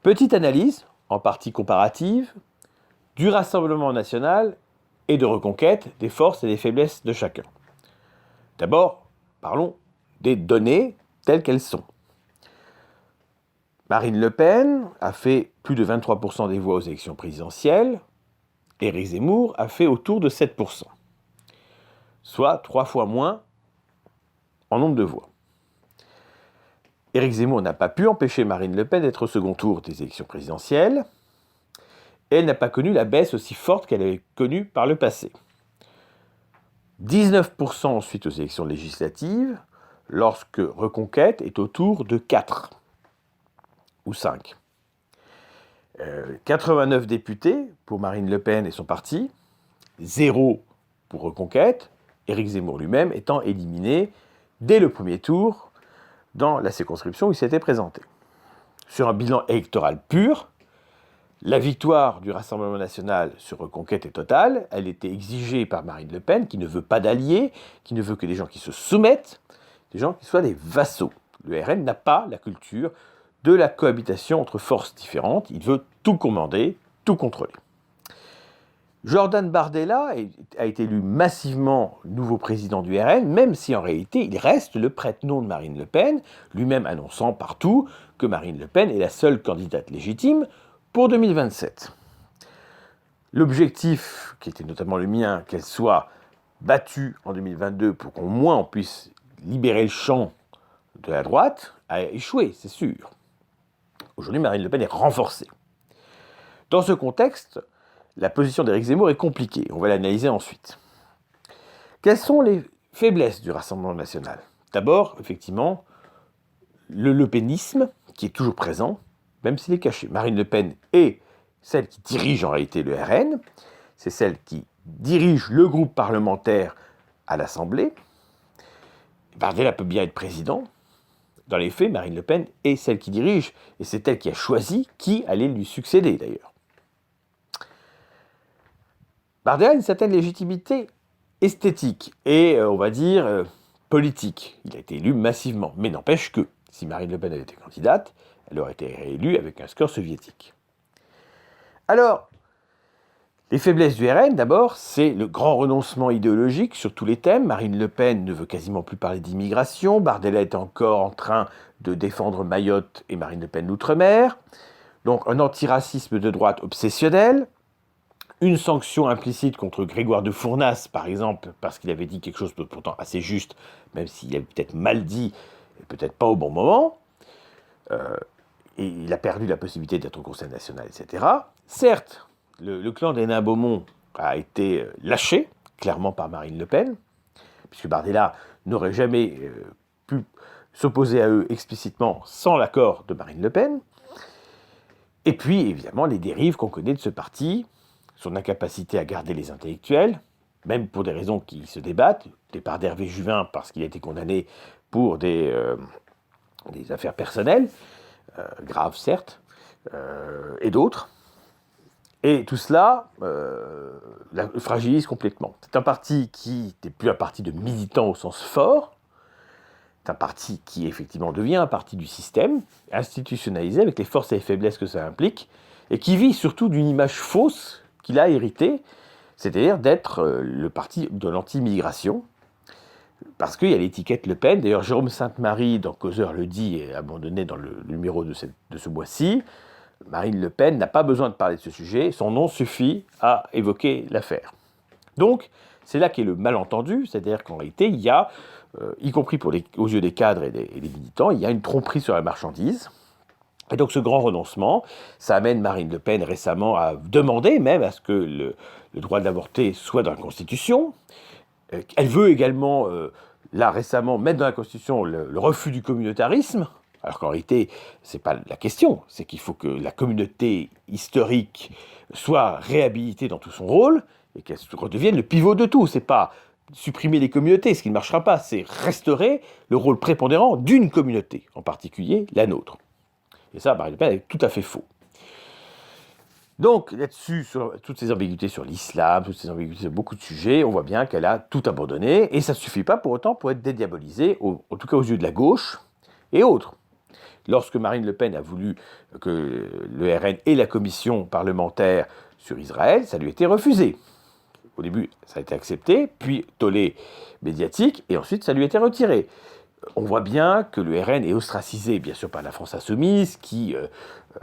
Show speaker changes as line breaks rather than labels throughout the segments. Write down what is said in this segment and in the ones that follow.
Petite analyse, en partie comparative, du Rassemblement national et de reconquête des forces et des faiblesses de chacun. D'abord, parlons des données telles qu'elles sont. Marine Le Pen a fait plus de 23% des voix aux élections présidentielles. Éric Zemmour a fait autour de 7%, soit 3 fois moins en nombre de voix. Éric Zemmour n'a pas pu empêcher Marine Le Pen d'être au second tour des élections présidentielles, et elle n'a pas connu la baisse aussi forte qu'elle avait connue par le passé. 19% ensuite aux élections législatives, lorsque Reconquête est autour de 4 ou 5. 89 députés pour Marine Le Pen et son parti, 0 pour Reconquête, Éric Zemmour lui-même étant éliminé dès le premier tour dans la circonscription où il s'était présenté. Sur un bilan électoral pur, la victoire du Rassemblement national sur Reconquête est totale. Elle était exigée par Marine Le Pen, qui ne veut pas d'alliés, qui ne veut que des gens qui se soumettent, des gens qui soient des vassaux. Le RN n'a pas la culture de la cohabitation entre forces différentes. Il veut tout commander, tout contrôler. Jordan Bardella a été élu massivement nouveau président du RN, même si en réalité il reste le prête-nom de Marine Le Pen, lui-même annonçant partout que Marine Le Pen est la seule candidate légitime pour 2027. L'objectif, qui était notamment le mien, qu'elle soit battue en 2022 pour qu'au moins on puisse libérer le champ de la droite, a échoué, c'est sûr. Aujourd'hui, Marine Le Pen est renforcée. Dans ce contexte, la position d'Éric Zemmour est compliquée. On va l'analyser ensuite. Quelles sont les faiblesses du Rassemblement national ? D'abord, effectivement, le lepénisme, qui est toujours présent, même s'il est caché. Marine Le Pen est celle qui dirige en réalité le RN, c'est celle qui dirige le groupe parlementaire à l'Assemblée. Bardella peut bien être président. Dans les faits, Marine Le Pen est celle qui dirige, et c'est elle qui a choisi qui allait lui succéder d'ailleurs. Bardella a une certaine légitimité esthétique et, on va dire, politique. Il a été élu massivement, mais n'empêche que, si Marine Le Pen avait été candidate, elle aurait été réélue avec un score soviétique. Alors, les faiblesses du RN, d'abord, c'est le grand renoncement idéologique sur tous les thèmes. Marine Le Pen ne veut quasiment plus parler d'immigration. Bardella est encore en train de défendre Mayotte et Marine Le Pen l'outre-mer. Donc un antiracisme de droite obsessionnel. Une sanction implicite contre Grégoire de Fournas, par exemple, parce qu'il avait dit quelque chose de pourtant assez juste, même s'il avait peut-être mal dit, et peut-être pas au bon moment. Et il a perdu la possibilité d'être au Conseil national, etc. Certes, le clan des nains Beaumont a été lâché, clairement par Marine Le Pen, puisque Bardella n'aurait jamais pu s'opposer à eux explicitement sans l'accord de Marine Le Pen. Et puis, évidemment, les dérives qu'on connaît de ce parti, son incapacité à garder les intellectuels, même pour des raisons qui se débattent, départ d'Hervé Juvin parce qu'il a été condamné pour des affaires personnelles, graves certes, et d'autres. Et tout cela le fragilise complètement. C'est un parti qui n'est plus un parti de militants au sens fort, c'est un parti qui effectivement devient un parti du système, institutionnalisé avec les forces et les faiblesses que ça implique, et qui vit surtout d'une image fausse qu'il a héritée, c'est-à-dire d'être le parti de l'anti-migration, parce qu'il y a l'étiquette Le Pen. D'ailleurs, Jérôme Sainte-Marie, dans Causeur, le dit et abandonné dans le numéro de ce mois-ci. Marine Le Pen n'a pas besoin de parler de ce sujet, son nom suffit à évoquer l'affaire. Donc, c'est là qu'est le malentendu, c'est-à-dire qu'en réalité, il y a, y compris aux yeux des cadres et des militants, il y a une tromperie sur la marchandise. Et donc ce grand renoncement, ça amène Marine Le Pen récemment à demander même à ce que le droit d'avorter soit dans la Constitution. Elle veut également, là récemment, mettre dans la Constitution le refus du communautarisme, alors qu'en réalité, ce n'est pas la question, c'est qu'il faut que la communauté historique soit réhabilitée dans tout son rôle, et qu'elle redevienne le pivot de tout. C'est pas supprimer les communautés, ce qui ne marchera pas, c'est restaurer le rôle prépondérant d'une communauté, en particulier la nôtre. Et ça, Marine Le Pen est tout à fait faux. Donc, là-dessus, sur toutes ces ambiguïtés sur l'islam, toutes ces ambiguïtés sur beaucoup de sujets, on voit bien qu'elle a tout abandonné, et ça ne suffit pas pour autant pour être dédiabolisée, en tout cas aux yeux de la gauche et autres. Lorsque Marine Le Pen a voulu que le RN ait la commission parlementaire sur Israël, ça lui a été refusé. Au début, ça a été accepté, puis tollé médiatique, et ensuite ça lui a été retiré. On voit bien que le RN est ostracisé, bien sûr, par la France insoumise, qui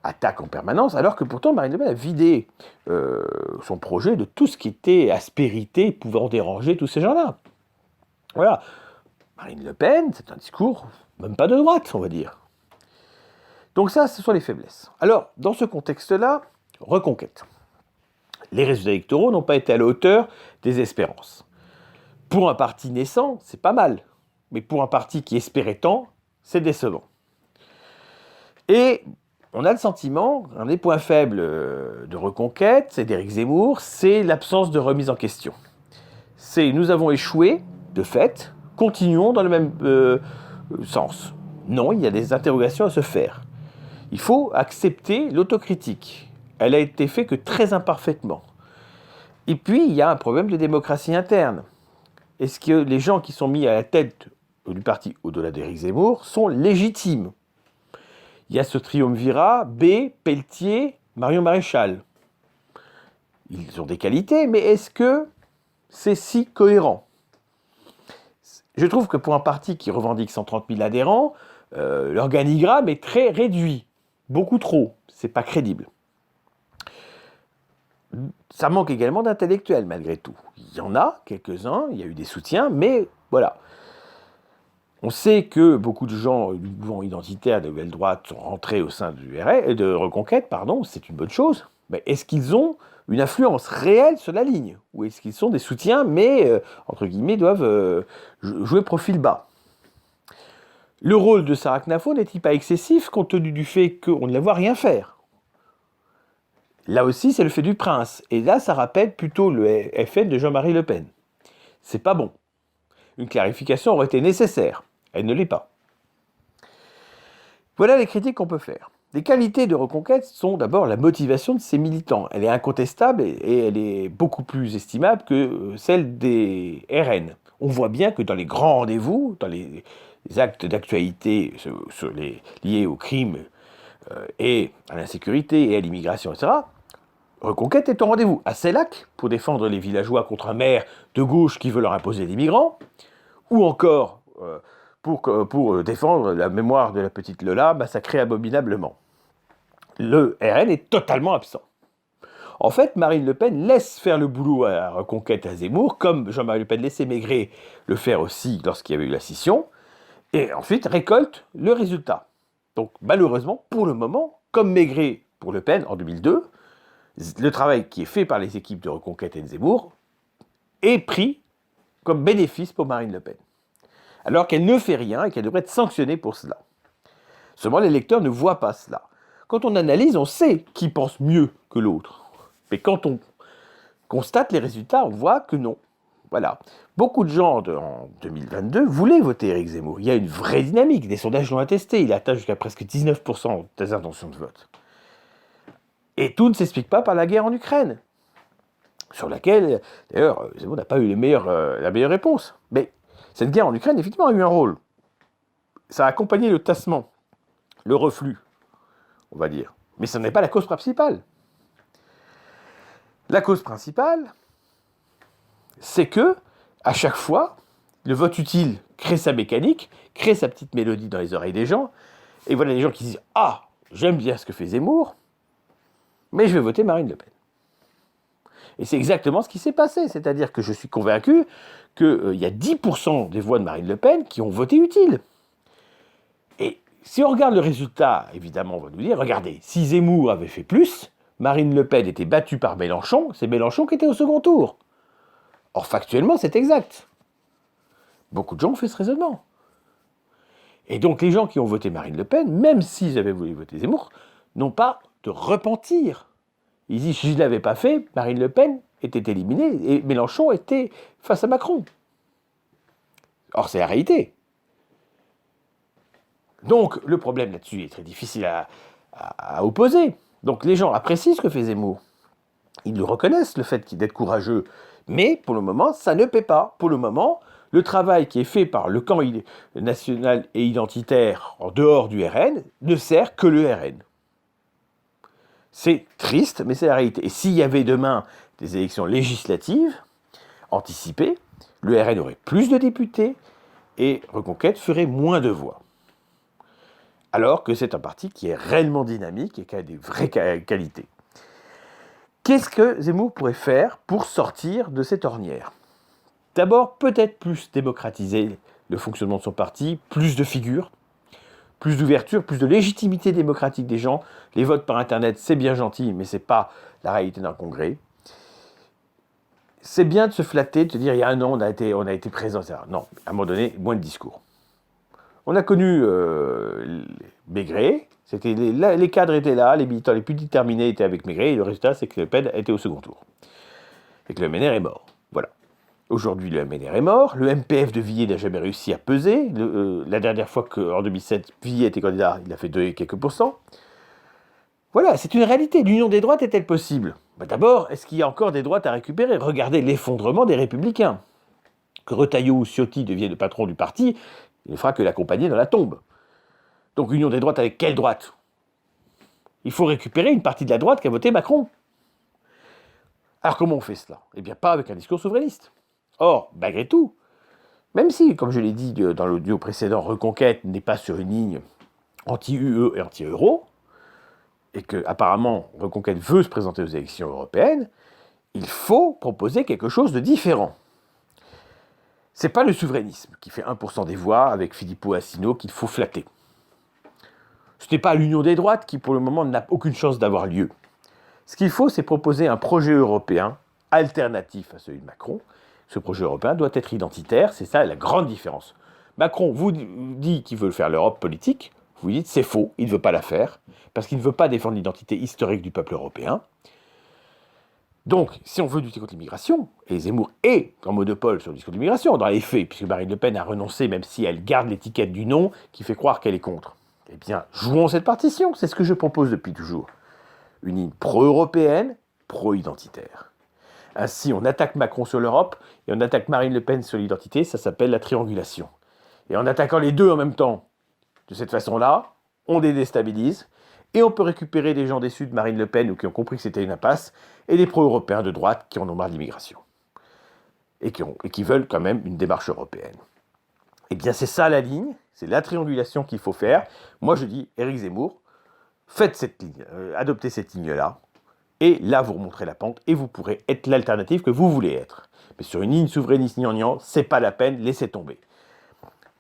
attaque en permanence, alors que pourtant Marine Le Pen a vidé son projet de tout ce qui était aspérité, pouvant déranger tous ces gens-là. Voilà. Marine Le Pen, c'est un discours même pas de droite, on va dire. Donc ça, ce sont les faiblesses. Alors, dans ce contexte-là, reconquête. Les résultats électoraux n'ont pas été à la hauteur des espérances. Pour un parti naissant, c'est pas mal. Mais pour un parti qui espérait tant, c'est décevant. Et on a le sentiment, un des points faibles de Reconquête, c'est d'Éric Zemmour, c'est l'absence de remise en question. C'est nous avons échoué, de fait, continuons dans le même sens. Non, il y a des interrogations à se faire. Il faut accepter l'autocritique. Elle a été faite que très imparfaitement. Et puis, il y a un problème de démocratie interne. Est-ce que les gens qui sont mis à la tête du parti, au-delà d'Éric Zemmour, sont légitimes? Il y a ce triumvirat, B, Pelletier, Marion Maréchal. Ils ont des qualités, mais est-ce que c'est si cohérent? Je trouve que pour un parti qui revendique 130 000 adhérents, l'organigramme est très réduit. Beaucoup trop. C'est pas crédible. Ça manque également d'intellectuels, malgré tout. Il y en a quelques-uns, il y a eu des soutiens, mais voilà. On sait que beaucoup de gens du mouvement identitaire de nouvelle droite sont rentrés au sein de Reconquête, c'est une bonne chose. Mais est-ce qu'ils ont une influence réelle sur la ligne? Ou est-ce qu'ils sont des soutiens, mais, entre guillemets, doivent jouer profil bas? Le rôle de Sarah Knafo n'est-il pas excessif, compte tenu du fait qu'on ne la voit rien faire? Là aussi, c'est le fait du prince. Et là, ça rappelle plutôt le FN de Jean-Marie Le Pen. C'est pas bon. Une clarification aurait été nécessaire. Elle ne l'est pas. Voilà les critiques qu'on peut faire. Les qualités de Reconquête sont d'abord la motivation de ses militants. Elle est incontestable et elle est beaucoup plus estimable que celle des RN. On voit bien que dans les grands rendez-vous, dans les actes d'actualité liés au crime et à l'insécurité et à l'immigration, etc., Reconquête est au rendez-vous. À Sellac, pour défendre les villageois contre un maire de gauche qui veut leur imposer des migrants, ou encore pour défendre la mémoire de la petite Lola, massacrée abominablement. Le RN est totalement absent. En fait, Marine Le Pen laisse faire le boulot à Reconquête à Zemmour, comme Jean-Marie Le Pen laissait Maigret le faire aussi lorsqu'il y avait eu la scission, et ensuite récolte le résultat. Donc malheureusement, pour le moment, comme Maigret pour Le Pen en 2002, le travail qui est fait par les équipes de Reconquête et de Zemmour est pris comme bénéfice pour Marine Le Pen, alors qu'elle ne fait rien et qu'elle devrait être sanctionnée pour cela. Seulement, les lecteurs ne voient pas cela. Quand on analyse, on sait qui pense mieux que l'autre. Mais quand on constate les résultats, on voit que non. Voilà. Beaucoup de gens en 2022 voulaient voter Éric Zemmour. Il y a une vraie dynamique. Des sondages l'ont attesté. Il atteint jusqu'à presque 19% des intentions de vote. Et tout ne s'explique pas par la guerre en Ukraine, sur laquelle, d'ailleurs, Zemmour n'a pas eu la meilleure réponse. Mais cette guerre en Ukraine, effectivement, a eu un rôle. Ça a accompagné le tassement, le reflux, on va dire. Mais ce n'est pas la cause principale. La cause principale, c'est que, à chaque fois, le vote utile crée sa mécanique, crée sa petite mélodie dans les oreilles des gens, et voilà les gens qui disent « Ah, j'aime bien ce que fait Zemmour, mais je vais voter Marine Le Pen. » Et c'est exactement ce qui s'est passé, c'est-à-dire que je suis convaincu qu'il y a 10% des voix de Marine Le Pen qui ont voté utile. Et si on regarde le résultat, évidemment, on va nous dire, regardez, si Zemmour avait fait plus, Marine Le Pen était battue par Mélenchon, c'est Mélenchon qui était au second tour. Or, factuellement, c'est exact. Beaucoup de gens ont fait ce raisonnement. Et donc, les gens qui ont voté Marine Le Pen, même s'ils avaient voulu voter Zemmour, n'ont pas de repentir. Ils disent, si je ne l'avais pas fait, Marine Le Pen était éliminée et Mélenchon était face à Macron. Or, c'est la réalité. Donc, le problème là-dessus est très difficile à opposer. Donc, les gens apprécient ce que fait Zemmour. Ils le reconnaissent, le fait d'être courageux. Mais, pour le moment, ça ne paie pas. Pour le moment, Le travail qui est fait par le camp national et identitaire en dehors du RN ne sert que le RN. C'est triste, mais c'est la réalité. Et s'il y avait demain des élections législatives anticipées, le RN aurait plus de députés et Reconquête ferait moins de voix. Alors que c'est un parti qui est réellement dynamique et qui a des vraies qualités. Qu'est-ce que Zemmour pourrait faire pour sortir de cette ornière ? D'abord, peut-être plus démocratiser le fonctionnement de son parti, plus de figures, plus d'ouverture, plus de légitimité démocratique des gens. Les votes par Internet, c'est bien gentil, mais ce n'est pas la réalité d'un congrès. C'est bien de se flatter, de se dire, il y a un an, on a été présent, etc. Non, à un moment donné, moins de discours. On a connu Maigret, les cadres étaient là, les militants les plus déterminés étaient avec Maigret, et le résultat, c'est que Le Pen était au second tour. Et que le MNR est mort. Voilà. Aujourd'hui, le MNR est mort, le MPF de Villiers n'a jamais réussi à peser. La dernière fois qu'en 2007, Villiers était candidat, il a fait 2 et quelques pourcents. Voilà, c'est une réalité. L'union des droites est-elle possible ? D'abord, est-ce qu'il y a encore des droites à récupérer ? Regardez l'effondrement des Républicains. Que Retailleau ou Ciotti deviennent le patron du parti, il ne fera que l'accompagner dans la tombe. Donc, union des droites avec quelle droite ? Il faut récupérer une partie de la droite qui a voté Macron. Alors, comment on fait cela ? Eh bien, pas avec un discours souverainiste. Or, malgré tout, même si, comme je l'ai dit dans l'audio précédent, Reconquête n'est pas sur une ligne anti-UE et anti-euro, et que apparemment Reconquête veut se présenter aux élections européennes, il faut proposer quelque chose de différent. C'est pas le souverainisme qui fait 1% des voix avec Filippo Assino qu'il faut flatter. Ce n'est pas l'union des droites qui, pour le moment, n'a aucune chance d'avoir lieu. Ce qu'il faut, c'est proposer un projet européen alternatif à celui de Macron. Ce projet européen doit être identitaire, c'est ça la grande différence. Macron vous dit qu'il veut faire l'Europe politique, vous dites c'est faux, il ne veut pas la faire, parce qu'il ne veut pas défendre l'identité historique du peuple européen. Donc, si on veut lutter contre l'immigration, et Zemmour est en monopole sur le discours de l'immigration, dans les faits, puisque Marine Le Pen a renoncé, même si elle garde l'étiquette du non, qui fait croire qu'elle est contre. Eh bien, jouons cette partition, c'est ce que je propose depuis toujours. Une ligne pro-européenne, pro-identitaire. Ainsi, on attaque Macron sur l'Europe et on attaque Marine Le Pen sur l'identité, ça s'appelle la triangulation. Et en attaquant les deux en même temps, de cette façon-là, on les déstabilise et on peut récupérer des gens déçus de Marine Le Pen ou qui ont compris que c'était une impasse et des pro-européens de droite qui en ont marre de l'immigration et qui veulent quand même une démarche européenne. Eh bien, c'est ça la ligne, c'est la triangulation qu'il faut faire. Moi, je dis, Éric Zemmour, faites cette ligne, adoptez cette ligne-là. Et là, vous remonterez la pente et vous pourrez être l'alternative que vous voulez être. Mais sur une ligne souverainiste gnangnan, c'est pas la peine, laissez tomber.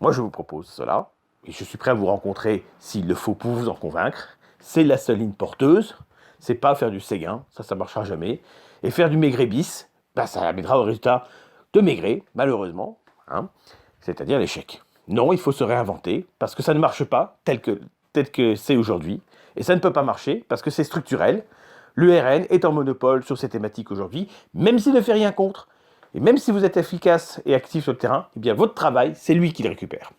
Moi, je vous propose cela, et je suis prêt à vous rencontrer s'il le faut pour vous en convaincre. C'est la seule ligne porteuse, c'est pas faire du Séguin, ça marchera jamais. Et faire du Maigret bis, ça amènera au résultat de Maigret, malheureusement, c'est-à-dire l'échec. Non, il faut se réinventer, parce que ça ne marche pas tel que c'est aujourd'hui, et ça ne peut pas marcher, parce que c'est structurel. Le RN est en monopole sur ces thématiques aujourd'hui, même s'il ne fait rien contre. Et même si vous êtes efficace et actif sur le terrain, eh bien votre travail, c'est lui qui le récupère.